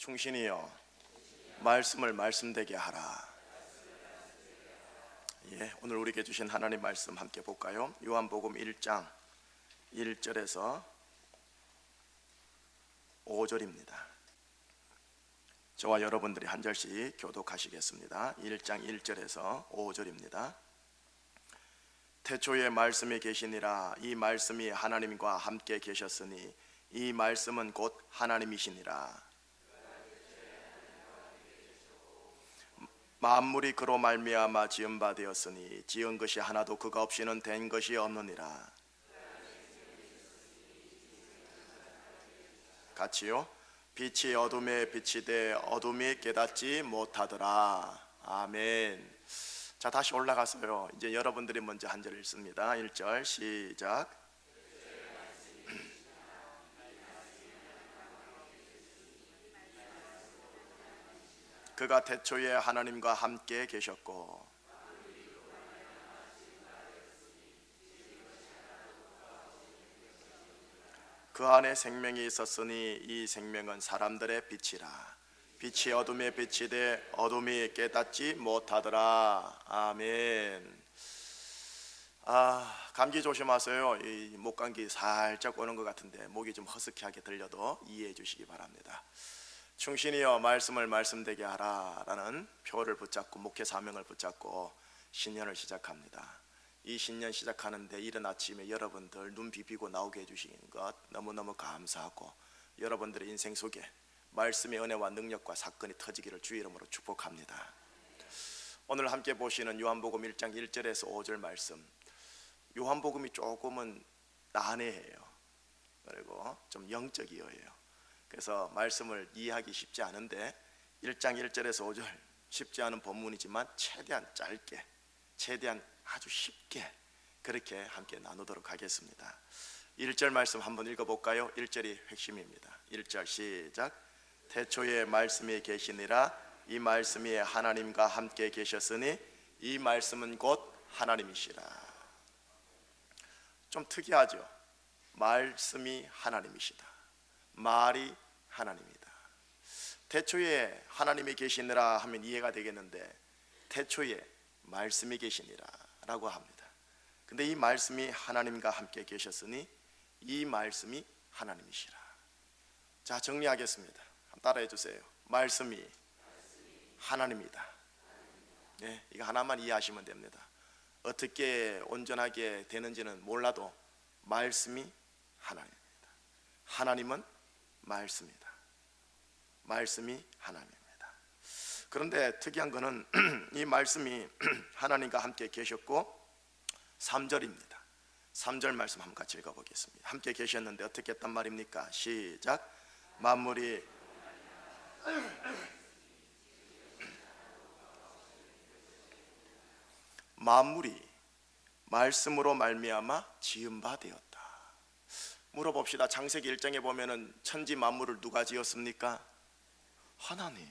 충신이여 말씀을 말씀되게 하라. 오늘 우리에게 주신 하나님 말씀 함께 볼까요? 요한복음 1장 1절에서 5절입니다. 저와 여러분들이 한 절씩 교독하시겠습니다. 1장 1절에서 5절입니다. 태초에 말씀이 계시니라. 이 말씀이 하나님과 함께 계셨으니 이 말씀은 곧 하나님이시니라. 만물이 그로 말미암아 지은 바 되었으니 지은 것이 하나도 그가 없이는 된 것이 없느니라. 같이요. 빛이 어둠에 비치되 어둠이 깨닫지 못하더라. 아멘. 자, 다시 올라가서요. 이제 여러분들이 먼저 한 절 읽습니다. 1절 시작. 그가 태초에 하나님과 함께 계셨고 그 안에 생명이 있었으니 이 생명은 사람들의 빛이라. 빛이 어둠에 비치되 어둠이 깨닫지 못하더라. 아멘. 감기 조심하세요. 이 목감기 살짝 오는 것 같은데 목이 좀 허스키하게 들려도 이해해 주시기 바랍니다. 충신이여 말씀을 말씀되게 하라 라는 표를 붙잡고 목회 사명을 붙잡고 신년을 시작합니다. 이 신년 시작하는데 이른 아침에 여러분들 눈 비비고 나오게 해주시는 것 너무너무 감사하고 여러분들의 인생 속에 말씀의 은혜와 능력과 사건이 터지기를 주의 이름으로 축복합니다. 오늘 함께 보시는 요한복음 1장 1절에서 5절 말씀, 요한복음이 조금은 난해해요. 그리고 좀 영적이어요. 그래서 말씀을 이해하기 쉽지 않은데 1장 1절에서 5절 쉽지 않은 본문이지만 최대한 짧게, 최대한 아주 쉽게 그렇게 함께 나누도록 하겠습니다. 1절 말씀 한번 읽어볼까요? 1절이 핵심입니다. 1절 시작. 태초에 말씀이 계시니라. 이 말씀이 하나님과 함께 계셨으니 이 말씀은 곧 하나님이시라. 좀 특이하죠? 말씀이 하나님이시다. 말이 하나님이다. 태초에 하나님이 계시니라 하면 이해가 되겠는데 태초에 말씀이 계시니라 라고 합니다. 근데 이 말씀이 하나님과 함께 계셨으니 이 말씀이 하나님이시라. 자, 정리하겠습니다. 한번 따라해 주세요. 말씀이 하나님이다. 네, 이거 하나만 이해하시면 됩니다. 어떻게 온전하게 되는지는 몰라도 말씀이 하나님입니다. 하나님은 말씀이다. 말씀이 하나님입니다. 그런데 특이한 것은 이 말씀이 하나님과 함께 계셨고 3절입니다. 3절 말씀 한번 같이 읽어보겠습니다. 함께 계셨는데 어떻게 했단 말입니까? 시작. 만물이 말씀으로 말미암아 지은 바 되었다. 물어봅시다. 창세기 1장에 보면은 천지 만물을 누가 지었습니까? 하나님.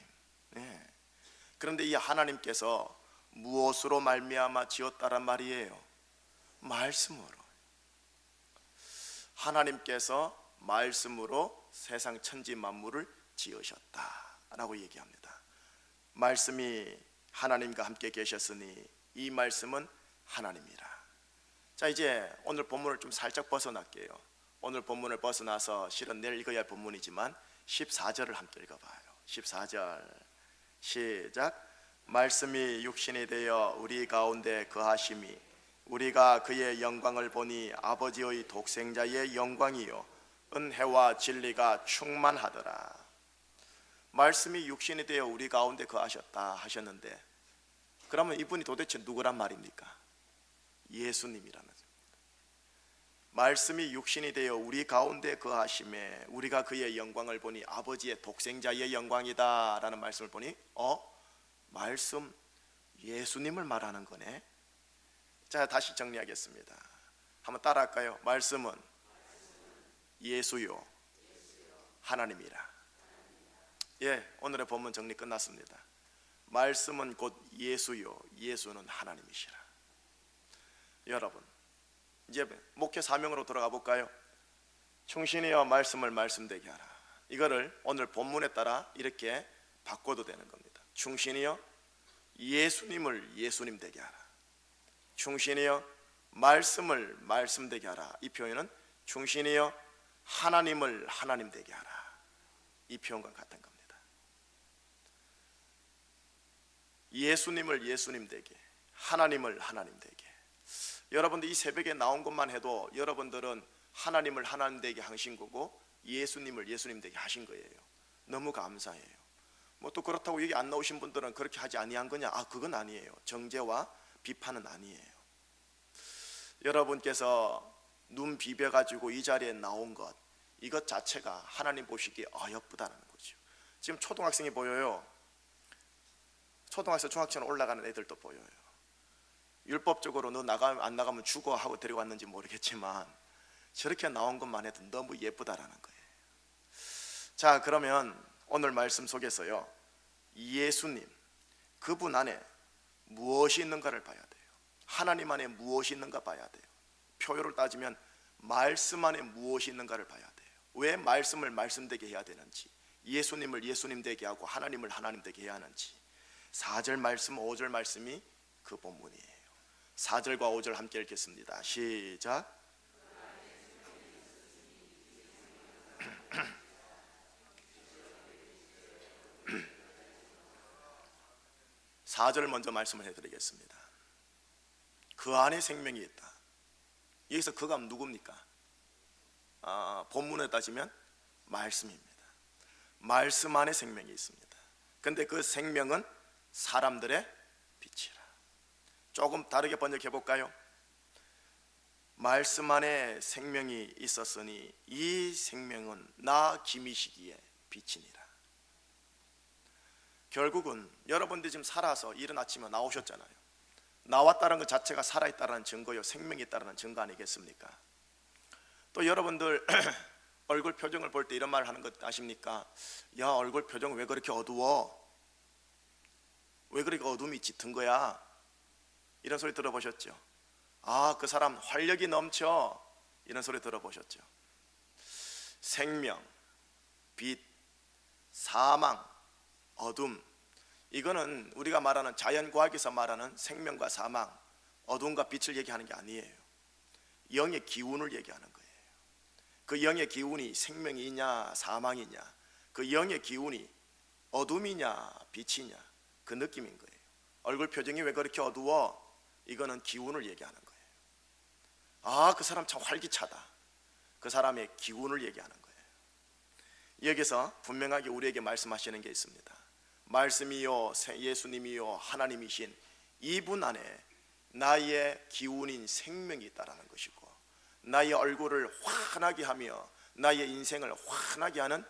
네. 그런데 이 하나님께서 무엇으로 말미암아 지었다란 말이에요? 말씀으로. 하나님께서 말씀으로 세상 천지 만물을 지으셨다라고 얘기합니다. 말씀이 하나님과 함께 계셨으니 이 말씀은 하나님이라. 자, 이제 오늘 본문을 좀 살짝 벗어날게요. 오늘 본문을 벗어나서 실은 내일 읽어야 할 본문이지만 14절을 함께 읽어봐요. 14절 시작. 말씀이 육신이 되어 우리 가운데 거하심이 우리가 그의 영광을 보니 아버지의 독생자의 영광이요 은혜와 진리가 충만하더라. 말씀이 육신이 되어 우리 가운데 거하셨다 하셨는데 그러면 이분이 도대체 누구란 말입니까? 예수님이라는 겁니다. 말씀이 육신이 되어 우리 가운데 거하심에 우리가 그의 영광을 보니 아버지의 독생자의 영광이다 라는 말씀을 보니 말씀 예수님을 말하는 거네. 자, 다시 정리하겠습니다. 한번 따라할까요? 말씀은 예수요 하나님이라. 오늘의 본문 정리 끝났습니다. 말씀은 곧 예수요 예수는 하나님이시라. 여러분, 이제 목회 사명으로 돌아가 볼까요? 충신이여 말씀을 말씀되게 하라. 이거를 오늘 본문에 따라 이렇게 바꿔도 되는 겁니다. 충신이여 예수님을 예수님 되게 하라. 충신이여 말씀을 말씀 되게 하라. 이 표현은 충신이여 하나님을 하나님 되게 하라. 이 표현과 같은 겁니다. 예수님을 예수님 되게, 하나님을 하나님 되게. 여러분들 이 새벽에 나온 것만 해도 여러분들은 하나님을 하나님 되게 하신 거고 예수님을 예수님 되게 하신 거예요. 너무 감사해요. 뭐 또 그렇다고 여기 안 나오신 분들은 그렇게 하지 아니한 거냐? 그건 아니에요. 정죄와 비판은 아니에요. 여러분께서 눈 비벼가지고 이 자리에 나온 것, 이것 자체가 하나님 보시기에 어여쁘다는 거죠. 지금 초등학생이 보여요. 초등학생, 중학생 올라가는 애들도 보여요. 율법적으로 너 안 나가면 죽어 하고 데려왔는지 모르겠지만 저렇게 나온 것만 해도 너무 예쁘다라는 거예요. 자, 그러면 오늘 말씀 속에서요, 예수님, 그분 안에 무엇이 있는가를 봐야 돼요. 하나님 안에 무엇이 있는가 봐야 돼요. 표현을 따지면 말씀 안에 무엇이 있는가를 봐야 돼요. 왜 말씀을 말씀되게 해야 되는지, 예수님을 예수님 되게 하고 하나님을 하나님 되게 해야 하는지, 4절 말씀, 5절 말씀이 그 본문이에요. 4절과 5절 함께 읽겠습니다. 시작. 4절 먼저 말씀을 해드리겠습니다. 그 안에 생명이 있다. 여기서 그가 누굽니까? 본문에 따지면 말씀입니다. 말씀 안에 생명이 있습니다. 근데 그 생명은 사람들의 빛이라. 조금 다르게 번역해 볼까요? 말씀 안에 생명이 있었으니 이 생명은 나 김이시기에 빛이니라. 결국은 여러분들이 지금 살아서 이른 아침에 나오셨잖아요. 나왔다는 것 자체가 살아있다는 증거요, 생명이 있다는 증거 아니겠습니까? 또 여러분들 얼굴 표정을 볼 때 이런 말을 하는 것 아십니까? 야, 얼굴 표정 왜 그렇게 어두워? 왜 그렇게 어둠이 짙은 거야? 이런 소리 들어보셨죠? 그 사람 활력이 넘쳐, 이런 소리 들어보셨죠? 생명, 빛, 사망, 어둠, 이거는 우리가 말하는 자연과학에서 말하는 생명과 사망, 어둠과 빛을 얘기하는 게 아니에요. 영의 기운을 얘기하는 거예요. 그 영의 기운이 생명이냐 사망이냐, 그 영의 기운이 어둠이냐 빛이냐, 그 느낌인 거예요. 얼굴 표정이 왜 그렇게 어두워? 이거는 기운을 얘기하는 거예요. 그 사람 참 활기차다, 그 사람의 기운을 얘기하는 거예요. 여기서 분명하게 우리에게 말씀하시는 게 있습니다. 말씀이요 예수님이요 하나님이신 이분 안에 나의 기운인 생명이 있다라는 것이고, 나의 얼굴을 환하게 하며 나의 인생을 환하게 하는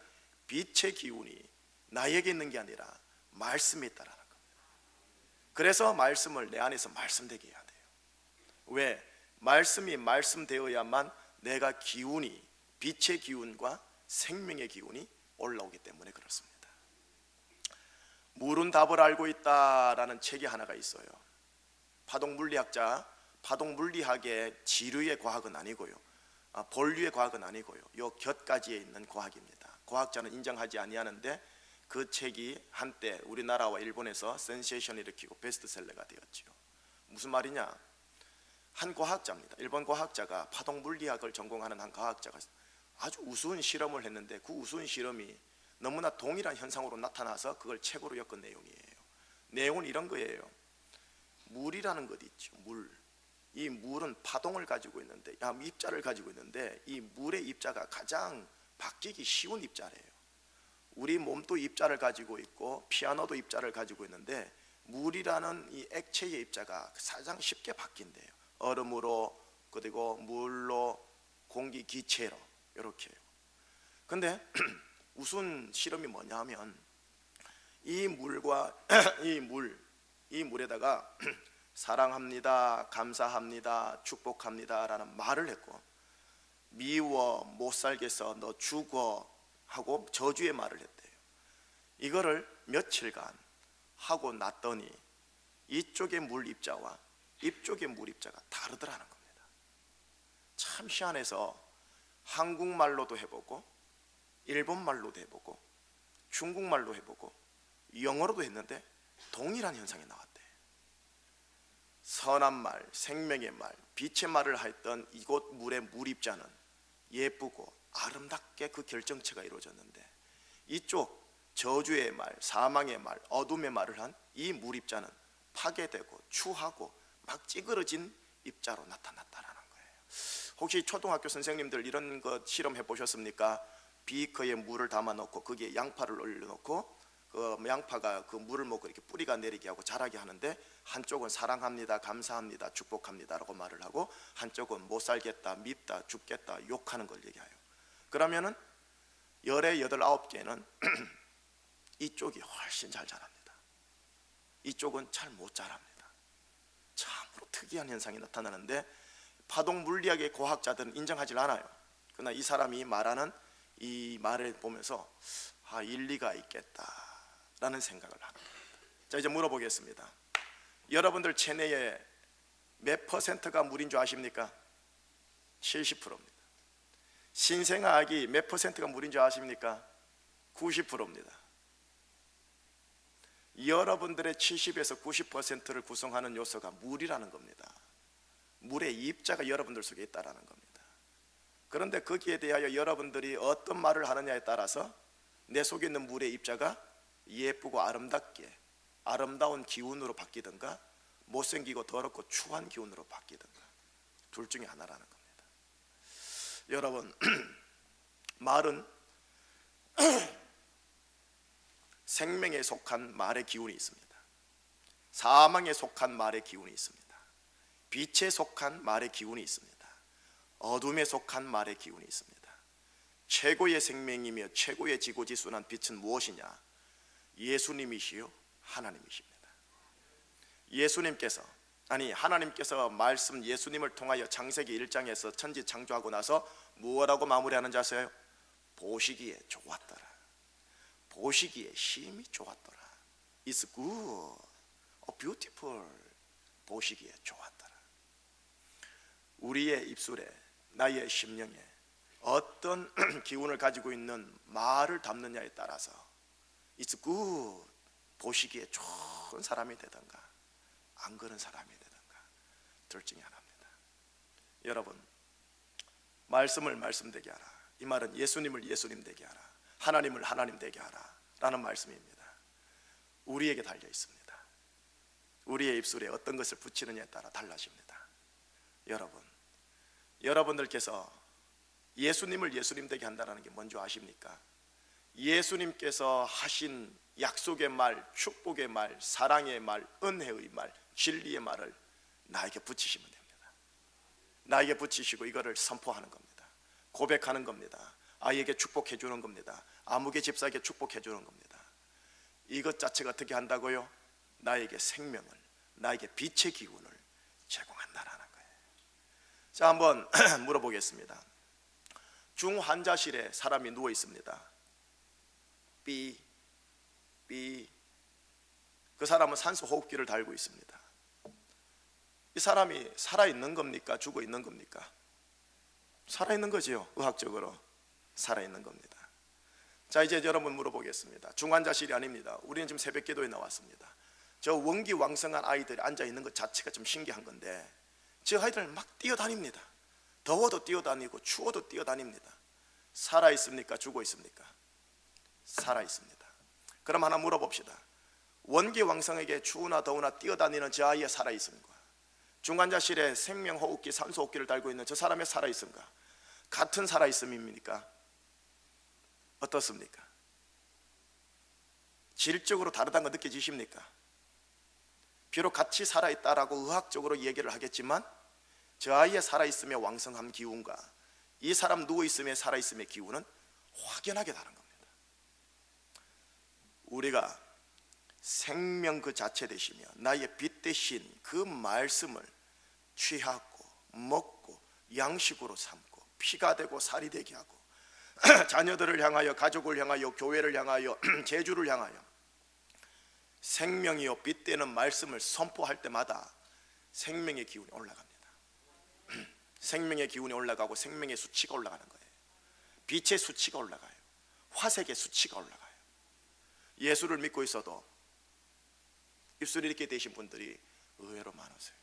빛의 기운이 나에게 있는 게 아니라 말씀에 있다라는 겁니다. 그래서 말씀을 내 안에서 말씀되게 해야 돼요. 왜? 말씀이 말씀되어야만 내가 기운이, 빛의 기운과 생명의 기운이 올라오기 때문에 그렇습니다. 물은 답을 알고 있다라는 책이 하나가 있어요. 파동물리학자, 파동물리학의 지류의 과학은 아니고요, 본류의 과학은 아니고요, 요 곁가지에 있는 과학입니다. 과학자는 인정하지 아니하는데 그 책이 한때 우리나라와 일본에서 센세이션을 일으키고 베스트셀러가 되었죠. 무슨 말이냐? 한 과학자입니다. 일본 과학자가, 파동물리학을 전공하는 한 과학자가 아주 우스운 실험을 했는데 그 우스운 실험이 너무나 동일한 현상으로 나타나서 그걸 책으로 엮은 내용이에요. 내용은 이런 거예요. 물이라는 것 있죠. 물. 이 물은 파동을 가지고 있는데, 입자를 가지고 있는데, 이 물의 입자가 가장 바뀌기 쉬운 입자래요. 우리 몸도 입자를 가지고 있고 피아노도 입자를 가지고 있는데, 물이라는 이 액체의 입자가 가장 쉽게 바뀐대요. 얼음으로, 그리고 물로, 공기, 기체로, 이렇게요. 근데 우스운 실험이 뭐냐 하면 이 물과 이 물에다가 사랑합니다, 감사합니다, 축복합니다 라는 말을 했고, 미워, 못 살겠어, 너 죽어 하고 저주의 말을 했대요. 이거를 며칠간 하고 났더니 이쪽의 물 입자와 이쪽의 물 입자가 다르더라는 겁니다. 참 희한해서 한국말로도 해보고 일본말로도 해보고 중국말로 해보고 영어로도 했는데 동일한 현상이 나왔대. 선한 말, 생명의 말, 빛의 말을 했던 이곳 물의 물입자는 예쁘고 아름답게 그 결정체가 이루어졌는데, 이쪽 저주의 말, 사망의 말, 어둠의 말을 한 이 물입자는 파괴되고 추하고 막 찌그러진 입자로 나타났다라는 거예요. 혹시 초등학교 선생님들 이런 거 실험해 보셨습니까? 비커에 물을 담아 놓고 거기에 양파를 올려 놓고 그 양파가 그 물을 먹고 이렇게 뿌리가 내리게 하고 자라게 하는데, 한쪽은 사랑합니다, 감사합니다, 축복합니다 라고 말을 하고, 한쪽은 못 살겠다, 밉다, 죽겠다, 욕하는 걸 얘기해요. 그러면은 열의 8, 9개는 이쪽이 훨씬 잘 자랍니다. 이쪽은 잘 못 자랍니다. 참으로 특이한 현상이 나타나는데, 파동 물리학의 과학자들은 인정하지 않아요. 그러나 이 사람이 말하는 이 말을 보면서 일리가 있겠다라는 생각을 합니다. 자, 이제 물어보겠습니다. 여러분들 체내에 몇 퍼센트가 물인 줄 아십니까? 70%입니다. 신생아학이 몇 퍼센트가 물인 줄 아십니까? 90%입니다. 여러분들의 70에서 90%를 구성하는 요소가 물이라는 겁니다. 물의 입자가 여러분들 속에 있다는 겁니다. 그런데 거기에 대하여 여러분들이 어떤 말을 하느냐에 따라서 내 속에 있는 물의 입자가 예쁘고 아름답게 아름다운 기운으로 바뀌든가, 못생기고 더럽고 추한 기운으로 바뀌든가, 둘 중에 하나라는 겁니다. 여러분, 말은 생명에 속한 말의 기운이 있습니다. 사망에 속한 말의 기운이 있습니다. 빛에 속한 말의 기운이 있습니다. 어둠에 속한 말의 기운이 있습니다. 최고의 생명이며 최고의 지고지순한 빛은 무엇이냐? 예수님이시요 하나님이십니다. 하나님께서 말씀 예수님을 통하여 창세기 1장에서 천지 창조하고 나서 무엇라고 마무리하는지 아세요? 보시기에 좋았더라. 보시기에 심히 좋았더라. It's good, beautiful. 보시기에 좋았더라. 우리의 입술에, 나의 심령에 어떤 기운을 가지고 있는 말을 담느냐에 따라서 It's good, 보시기에 좋은 사람이 되든가 안 그런 사람이 되든가, 둘 중에 하나입니다. 여러분, 말씀을 말씀 되게 하라. 이 말은 예수님을 예수님 되게 하라, 하나님을 하나님 되게 하라 라는 말씀입니다. 우리에게 달려 있습니다. 우리의 입술에 어떤 것을 붙이느냐에 따라 달라집니다. 여러분들께서 예수님을 예수님 되게 한다는 게 뭔지 아십니까? 예수님께서 하신 약속의 말, 축복의 말, 사랑의 말, 은혜의 말, 진리의 말을 나에게 붙이시면 됩니다. 나에게 붙이시고 이거를 선포하는 겁니다. 고백하는 겁니다. 아이에게 축복해 주는 겁니다. 아무개 집사에게 축복해 주는 겁니다. 이것 자체가 어떻게 한다고요? 나에게 생명을, 나에게 빛의 기운을 제공한다라는 거예요. 자, 한번 물어보겠습니다. 중환자실에 사람이 누워 있습니다. 그 사람은 산소 호흡기를 달고 있습니다. 이 사람이 살아있는 겁니까? 죽어 있는 겁니까? 살아있는 거지요. 의학적으로 살아있는 겁니다. 자, 이제 여러분 물어보겠습니다. 중환자실이 아닙니다. 우리는 지금 새벽 기도에 나왔습니다. 저 원기왕성한 아이들이 앉아있는 것 자체가 좀 신기한 건데, 저 아이들 막 뛰어다닙니다. 더워도 뛰어다니고 추워도 뛰어다닙니다. 살아있습니까? 죽어 있습니까? 살아있습니다. 그럼 하나 물어봅시다. 원기왕성에게 추우나 더우나 뛰어다니는 저 아이의 살아있음과 중환자실에 생명호흡기, 산소호흡기를 달고 있는 저 사람의 살아있음과 같은 살아있음입니까? 어떻습니까? 질적으로 다르다는 거 느껴지십니까? 비록 같이 살아있다라고 의학적으로 얘기를 하겠지만, 저 아이의 살아있음의 왕성한 기운과 이 사람 누워있음의 살아있음의 기운은 확연하게 다른 겁니다. 우리가 생명 그 자체 되시며 나의 빛 되신 그 말씀을 취하고 먹고 양식으로 삼고 피가 되고 살이 되게 하고 자녀들을 향하여, 가족을 향하여, 교회를 향하여, 제주를 향하여 생명이요 빛 되는 말씀을 선포할 때마다 생명의 기운이 올라갑니다. 생명의 기운이 올라가고 생명의 수치가 올라가는 거예요. 빛의 수치가 올라가요. 화색의 수치가 올라가요. 예수를 믿고 있어도 입술이 이렇게 되신 분들이 의외로 많으세요.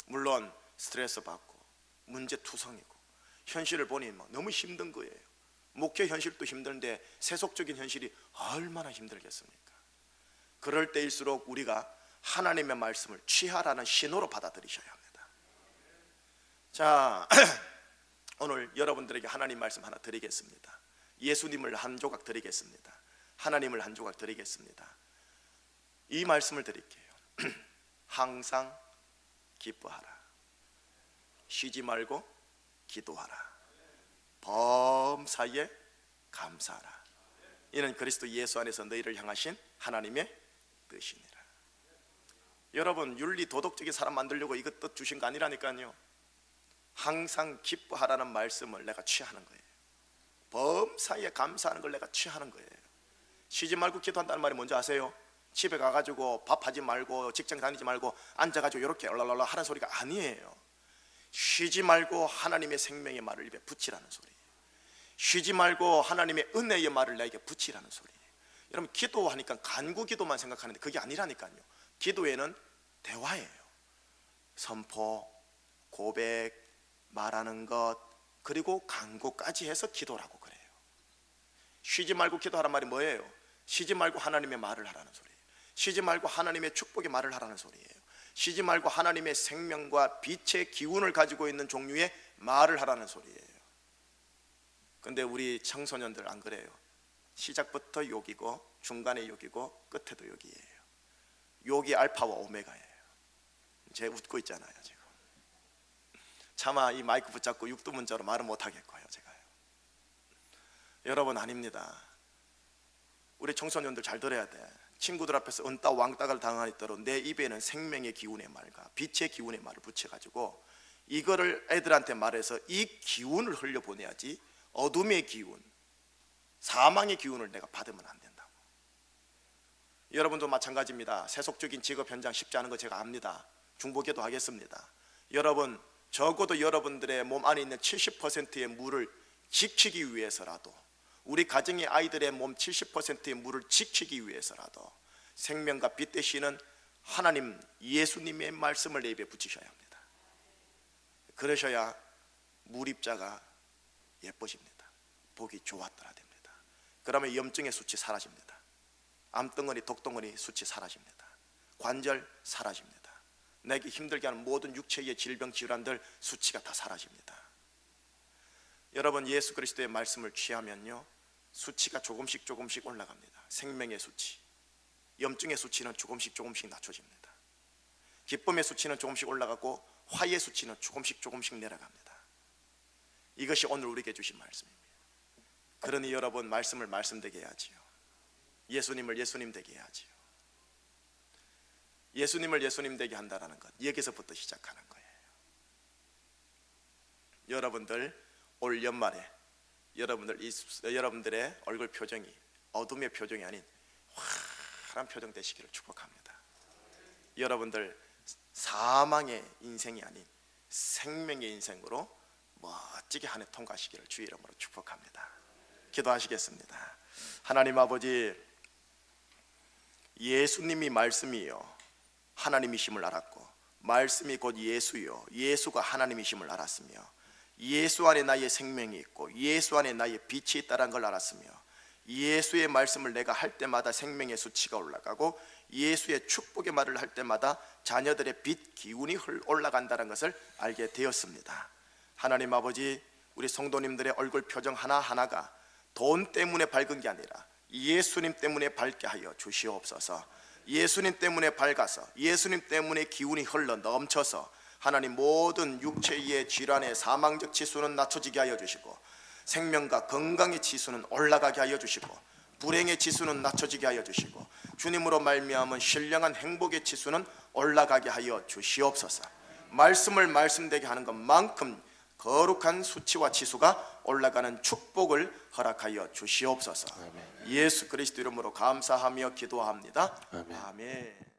물론 스트레스 받고 문제투성이고 현실을 보니 막 너무 힘든 거예요. 목회 현실도 힘든데 세속적인 현실이 얼마나 힘들겠습니까? 그럴 때일수록 우리가 하나님의 말씀을 취하라는 신호로 받아들이셔야 합니다. 자, 오늘 여러분들에게 하나님 말씀 하나 드리겠습니다. 예수님을 한 조각 드리겠습니다. 하나님을 한 조각 드리겠습니다. 이 말씀을 드릴게요. 항상 기뻐하라. 쉬지 말고 기도하라. 범사에 감사하라. 이는 그리스도 예수 안에서 너희를 향하신 하나님의 뜻이니라. 여러분, 윤리 도덕적인 사람 만들려고 이것 뜻 주신 거 아니라니까요. 항상 기뻐하라는 말씀을 내가 취하는 거예요. 범사에 감사하는 걸 내가 취하는 거예요. 쉬지 말고 기도한다는 말이 뭔지 아세요? 집에 가가지고 밥하지 말고 직장 다니지 말고 앉아가지고 이렇게 얼랄랄라 하는 소리가 아니에요. 쉬지 말고 하나님의 생명의 말을 입에 붙이라는 소리예요. 쉬지 말고 하나님의 은혜의 말을 나에게 붙이라는 소리예요. 여러분, 기도하니까 간구 기도만 생각하는데 그게 아니라니까요. 기도에는 대화예요. 선포, 고백, 말하는 것, 그리고 간구까지 해서 기도라고 그래요. 쉬지 말고 기도하라는 말이 뭐예요? 쉬지 말고 하나님의 말을 하라는 소리예요. 쉬지 말고 하나님의 축복의 말을 하라는 소리예요. 쉬지 말고 하나님의 생명과 빛의 기운을 가지고 있는 종류의 말을 하라는 소리예요. 근데 우리 청소년들 안 그래요. 시작부터 욕이고 중간에 욕이고 끝에도 욕이에요. 욕이 알파와 오메가예요. 제 웃고 있잖아요 지금. 차마 이 마이크 붙잡고 육두문자로 말은 못하겠고요 제가요. 여러분, 아닙니다. 우리 청소년들 잘 들어야 돼. 친구들 앞에서 은따 왕따를 당하도록 내 입에는 생명의 기운의 말과 빛의 기운의 말을 붙여가지고 이거를 애들한테 말해서 이 기운을 흘려보내야지 어둠의 기운, 사망의 기운을 내가 받으면 안 된다고. 여러분도 마찬가지입니다. 세속적인 직업 현장 쉽지 않은 거 제가 압니다. 중보기도 하겠습니다. 여러분, 적어도 여러분들의 몸 안에 있는 70%의 물을 지키기 위해서라도, 우리 가정의 아이들의 몸 70%의 물을 지키기 위해서라도 생명과 빛 되시는 하나님 예수님의 말씀을 내 입에 붙이셔야 합니다. 그러셔야 물입자가 예뻐집니다. 보기 좋았더라 됩니다. 그러면 염증의 수치 사라집니다. 암덩어리, 독덩어리 수치 사라집니다. 관절 사라집니다. 내게 힘들게 하는 모든 육체의 질병 질환들 수치가 다 사라집니다. 여러분, 예수 그리스도의 말씀을 취하면요 수치가 조금씩 올라갑니다. 생명의 수치, 염증의 수치는 조금씩 낮춰집니다. 기쁨의 수치는 조금씩 올라가고 화의 수치는 조금씩 내려갑니다. 이것이 오늘 우리에게 주신 말씀입니다. 그러니 여러분, 말씀을 말씀되게 해야지요. 예수님을 예수님 되게 해야지요. 예수님을 예수님 되게 한다는 것, 여기서부터 시작하는 거예요. 여러분들 올 연말에 여러분들의 얼굴 표정이 어둠의 표정이 아닌 환한 표정 되시기를 축복합니다. 여러분들 사망의 인생이 아닌 생명의 인생으로 멋지게 한 해 통과하시기를 주의 이름으로 축복합니다. 기도하시겠습니다. 하나님 아버지, 예수님이 말씀이요 하나님이심을 알았고, 말씀이 곧 예수요 예수가 하나님이심을 알았으며, 예수 안에 나의 생명이 있고 예수 안에 나의 빛이 있다는 걸 알았으며, 예수의 말씀을 내가 할 때마다 생명의 수치가 올라가고 예수의 축복의 말을 할 때마다 자녀들의 빛 기운이 올라간다는 것을 알게 되었습니다. 하나님 아버지, 우리 성도님들의 얼굴 표정 하나하나가 돈 때문에 밝은 게 아니라 예수님 때문에 밝게 하여 주시옵소서. 예수님 때문에 밝아서 예수님 때문에 기운이 흘러 넘쳐서 하나님 모든 육체의 질환의 사망적 지수는 낮춰지게 하여 주시고, 생명과 건강의 지수는 올라가게 하여 주시고, 불행의 지수는 낮춰지게 하여 주시고, 주님으로 말미암은 신령한 행복의 지수는 올라가게 하여 주시옵소서. 말씀을 말씀되게 하는 것만큼 거룩한 수치와 지수가 올라가는 축복을 허락하여 주시옵소서. 아멘. 예수 그리스도 이름으로 감사하며 기도합니다. 아멘. 아멘.